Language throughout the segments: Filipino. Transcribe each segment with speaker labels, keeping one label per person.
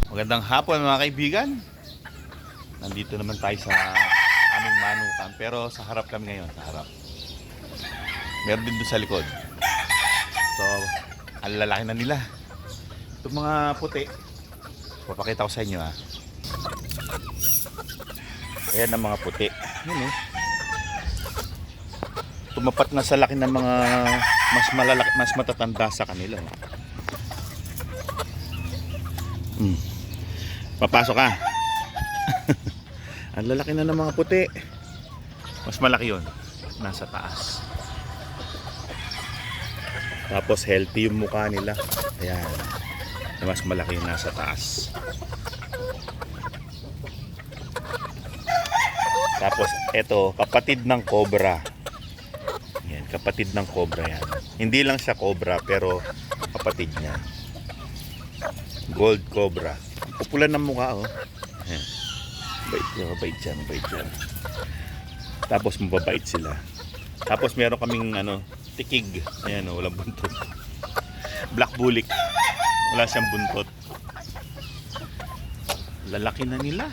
Speaker 1: Magandang hapon mga kaibigan. Nandito naman tayo sa aming manukan, pero sa harap kami ngayon, sa harap. Meron din doon sa likod. So, ang lalaki na nila. Itong mga puti, papakita ko sa inyo ha. Ayan ang mga puti. Yun eh. Tumapat na sa laki ng mga mas malalaki, mas matatanda sa kanila. Papasok ka. Ang lalaki na ng mga puti. Mas malaki yon, nasa taas. Tapos healthy yung mukha nila. Ayan, mas malaki yung nasa taas. Tapos eto, kapatid ng cobra. Ayan, kapatid ng cobra yan. Hindi lang siya cobra, pero kapatid niya. Gold cobra. Pupulan ng mukha oh. Ayan. Bait yan. Tapos mababait sila. Tapos meron kaming tikig. Ayan oh, walang buntot. Black bulik. Wala siyang buntot. Lalaki na nila.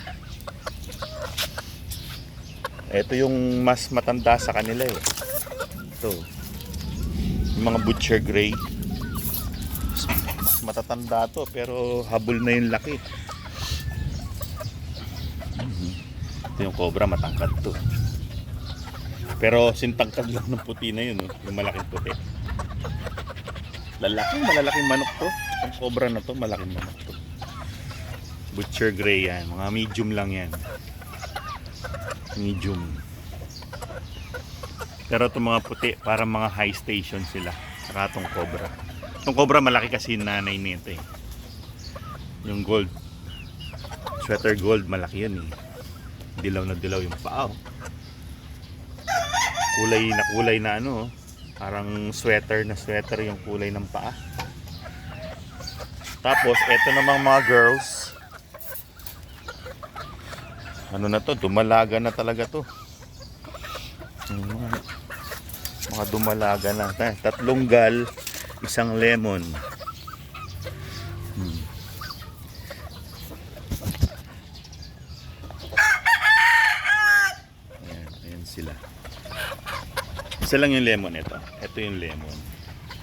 Speaker 1: Ito yung mas matanda sa kanila eh. Ito. Yung mga butcher gray. Mas matatanda to pero habol na yung laki. Ito yung cobra, matangkad to. Pero sintangkad lang ng puti na yun, yung malaking puti. Malalaking manok to. Ang cobra na to, malaking manok to. Butcher gray yan, mga medium lang yan. Medium. Pero itong mga puti, parang mga high station sila. Saka itong cobra. Itong cobra malaki kasi nanay nito eh. Yung gold, sweater gold, malaki yan eh. Dilaw na dilaw yung paa oh. Kulay na parang sweater yung kulay ng paa. Tapos eto namang mga girls, na to, dumalaga na talaga to. Mga dumalaga na. Tatlong gal, isang lemon. Ayan sila. Isa lang yung lemon ito. Ito yung lemon.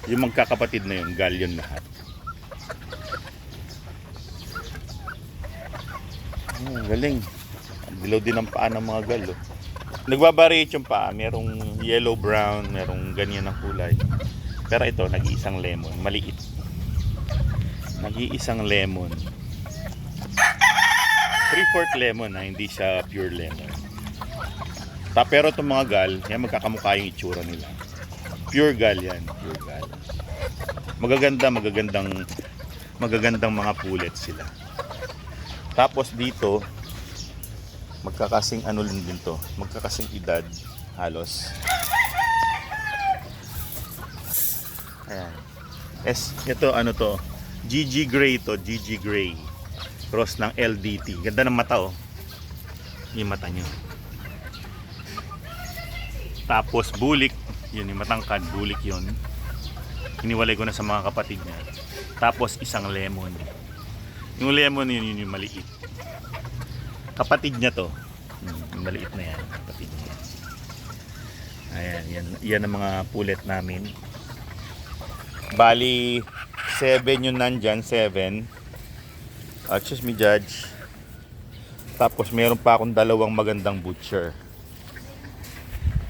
Speaker 1: Yung magkakapatid na yun, gal yun lahat. Galing. Dilaw din ang paa ng mga gal. Oh. Nagbabariate yung paa. Merong yellow brown, merong ganyan ang kulay. Pero ito, nag-iisang lemon. Maliit. Nag-iisang lemon. 3/4 lemon ha, hindi siya pure lemon. Pero itong mga gal, yan magkakamukha yung itsura nila. Pure gal yan, pure gal. Magagandang mga pulet sila. Tapos dito, magkakasing din to, magkakasing edad halos. Ayan. Ito to, GG Gray to, GG Gray. Cross ng LDT. Ganda ng mata oh. Yung mata niya. Tapos bulik, yun yung matangkad, bulik yun. Hiniwalay ko na sa mga kapatid niya. Tapos isang lemon. Yung lemon yun yung maliit. Kapatid niya to. Yung maliit na yan, kapatid niya. Ayan, yan ang mga pulet namin. Bali 7 yung nandyan, 7. Excuse me, Judge. Tapos meron pa akong dalawang magandang butcher.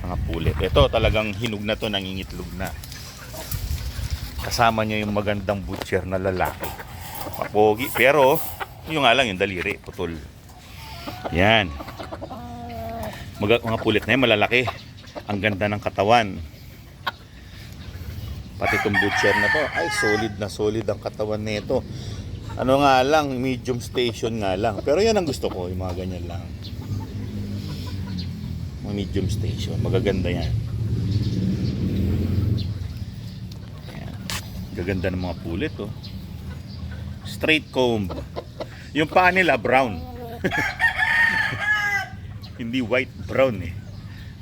Speaker 1: Mga pulet. Ito talagang hinog na to, nangingitlog na. Kasama niya yung magandang butcher na lalaki. Mapogi. Pero, yung nga lang, yung daliri, putol. Yan. Mga pulet na yan, malalaki. Ang ganda ng katawan. Pati itong butcher na to, ay solid ang katawan nito. Ano nga lang, medium station nga lang. Pero yan ang gusto ko, yung mga ganyan lang. Mga medium station, magaganda yan. Ayan. Gaganda ng mga pulet oh. Straight comb. Yung paa nila brown. Hindi white, brown eh.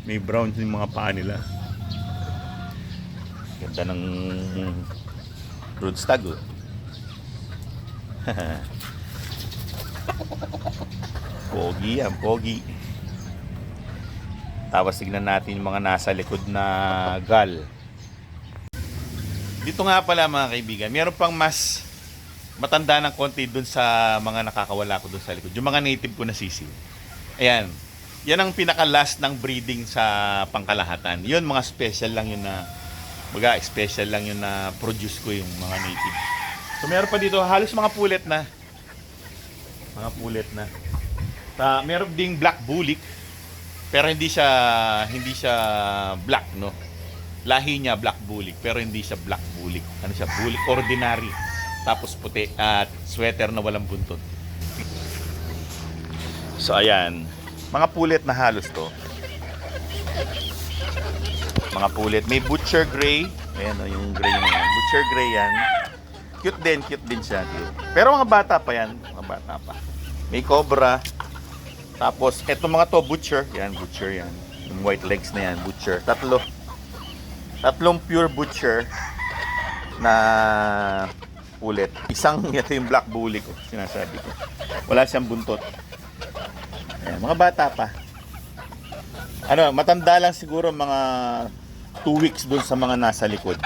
Speaker 1: May brown yung mga paa nila. Ganda ng roadstag oh. Pogi yan, pogi. Tapos tignan natin yung mga nasa likod na gal. Dito nga pala mga kaibigan, meron pang mas matanda ng konti dun sa mga nakakawala ko dun sa likod. Yung mga native ko na sisiw. Ayan. Yan ang pinaka-last ng breeding sa pangkalahatan. Yun, mga special lang yun na special lang yun na produce ko yung mga native. So meron pa dito, halos mga pulet na. Mga pulet na. Meron ding black bulik. Pero hindi siya black, no. Lahi niya black bulik, pero hindi siya black bulik. Ano siya? Bulik ordinary. Tapos puti at sweater na walang buntot. So ayan, mga pulet na halos to. Mga pulet, may butcher gray. Ayan o, yung gray na yan. Butcher gray yan. Cute din siya. Cute. Pero mga bata pa yan. Mga bata pa. May cobra. Tapos, etong mga to, butcher. Yan, butcher yan. Yung white legs na yan, butcher. Tatlong pure butcher na pulet. Isang, ito yung black bully ko, sinasabi ko. Wala siyang buntot. Ayan, mga bata pa. Ano, matanda lang siguro mga 2 weeks dun sa mga nasa likod.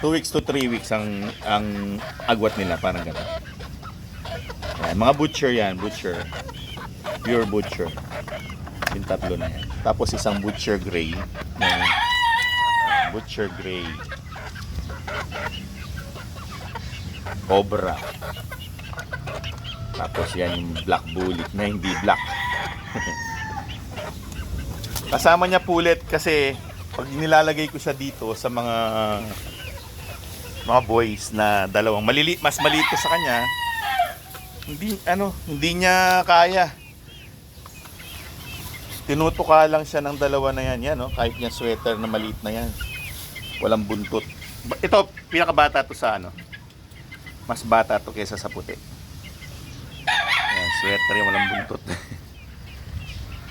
Speaker 1: 2 weeks to 3 weeks ang agwat nila, parang gano'n. Ayan, mga butcher yan, butcher. Pure butcher. Yung tatlo na yan. Tapos isang butcher gray. Butcher gray. Cobra. Tapos yan yung black bullet na hindi black. Kasama niya pulet kasi pag nilalagay ko siya dito sa mga boys na dalawang mas maliit ko sa kanya, hindi niya kaya. Tinutuka lang siya ng dalawa na yan, kahit niya sweater na maliit na yan. Walang buntot. Ito, pinakabata to sa mas bata to kaysa sa puti. Ayan, sweater yung walang buntot.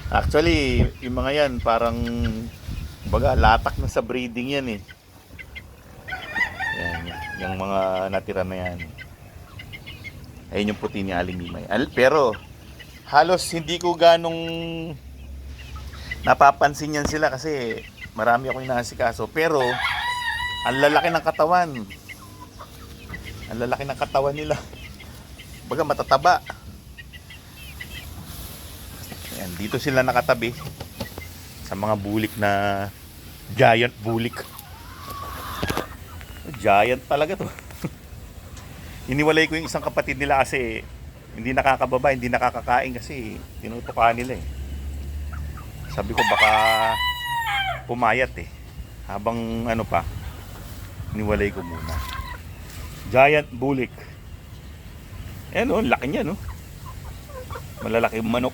Speaker 1: Actually, yung mga yan, parang latak na sa breeding yan eh. Ayan, yung mga natira na yan. Ayun yung puti ni Aling Mimay. Pero, halos hindi ko ganong napapansin yan sila kasi marami akong inaasikaso. Pero, ang lalaki ng katawan. Ang lalaki ng katawan nila. Baga matataba. Ayan, dito sila nakatabi sa mga bulik na giant bulik. Giant talaga to. Iniwalay ko yung isang kapatid nila kasi hindi nakakababa, hindi nakakakain kasi tinutukan nila eh. Sabi ko baka pumayat eh. Habang iniwalay ko muna. Giant bulik. Ayan o, laki niya no. Malalaki manok.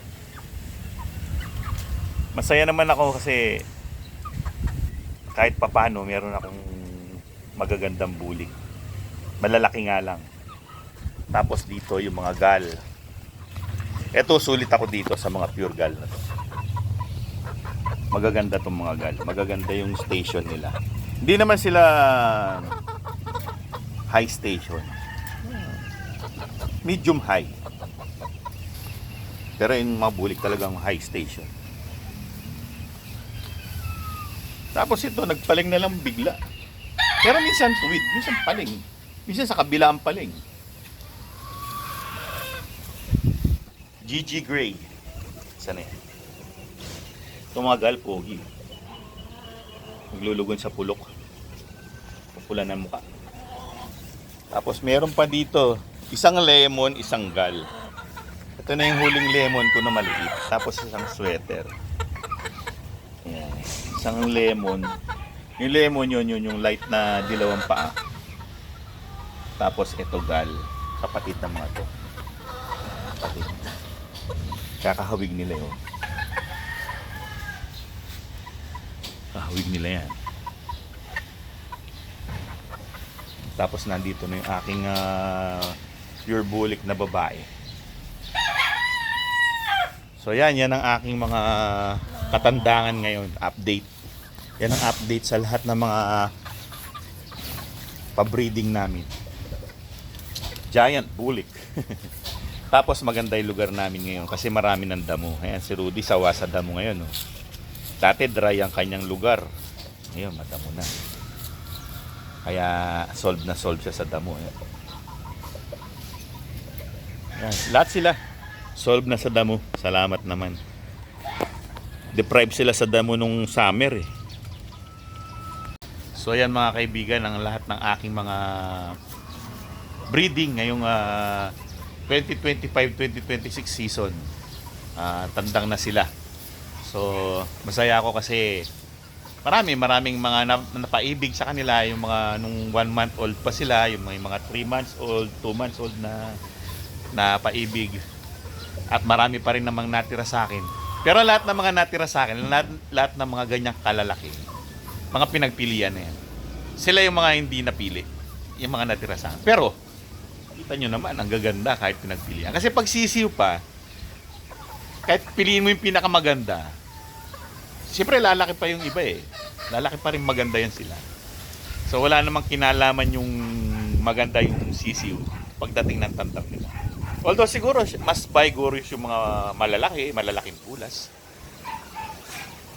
Speaker 1: Masaya naman ako kasi kahit papano meron akong magagandang bulik. Malalaki nga lang. Tapos dito yung mga gal. Eto, sulit ako dito sa mga pure gal na to. Magaganda tong mga gal. Magaganda yung station nila. Hindi naman sila high station. Medium high. Pero yung mga bulik talagang high station. Tapos ito, nagpaling na lang bigla. Pero minsan tuwid, minsan paling. Minsan sa kabila ang paling. GG Gray. Sana yan? Ito mga gal, pogi. Naglulugon sa pulok. Pupula ng mukha. Tapos meron pa dito, isang lemon, isang gal. Ito na yung huling lemon ko na maliit. Tapos isang sweater. Ayan. Isang lemon. Yung lemon yun yung light na dilawang paa. Tapos ito gal. Kapatid ng mga to. Kapatid. Kakahawig nila yun. Kahawig nila yan. Tapos nandito na yung aking pure bulik na babae. So yan ang aking mga katandangan ngayon. Update. Yan ang update sa lahat ng mga pabreeding namin. Giant bulik. Tapos maganda yung lugar namin ngayon kasi marami ng damo. Ayan, si Rudy sawa sa damo ngayon. Oh. Dati dry ang kanyang lugar. Ngayon, madamo na. Kaya solve na solve siya sa damo. Ayan. Ayan, lahat sila solve na sa damo. Salamat naman. Deprive sila sa damo nung summer eh. So ayan mga kaibigan, ang lahat ng aking mga breeding ngayong 2025-2026 season. Tandang na sila. So masaya ako kasi maraming mga napaibig sa kanila, yung mga nung 1 month old pa sila, yung mga 3 months old, 2 months old na napaibig. At marami pa rin namang natira sa akin. Pero lahat ng mga natira sa akin, lahat ng mga ganyang kalalaki, mga pinagpilian na yan. Sila yung mga hindi napili. Yung mga natira sa akin. Pero, kita nyo naman, ang gaganda kahit pinagpilian. Kasi pag sisiw pa, kahit piliin mo yung pinakamaganda, siyempre lalaki pa yung iba eh. Lalaki pa rin maganda yan sila. So wala namang kinalaman yung maganda yung sisiw pagdating ng tandang nila. Although siguro, mas vigorous yung mga malalaking pulas.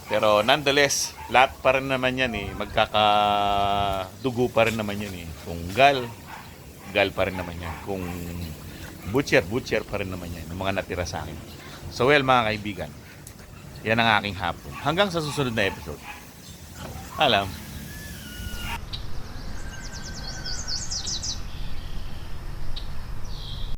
Speaker 1: Pero nonetheless, lahat pa rin naman yan eh. Magkakadugo pa rin naman yan eh. Kung gal pa rin naman yan. Kung butcher pa rin naman yan. Yung mga natira sa akin. So well mga kaibigan, yan ang aking hapon. Hanggang sa susunod na episode. Alam.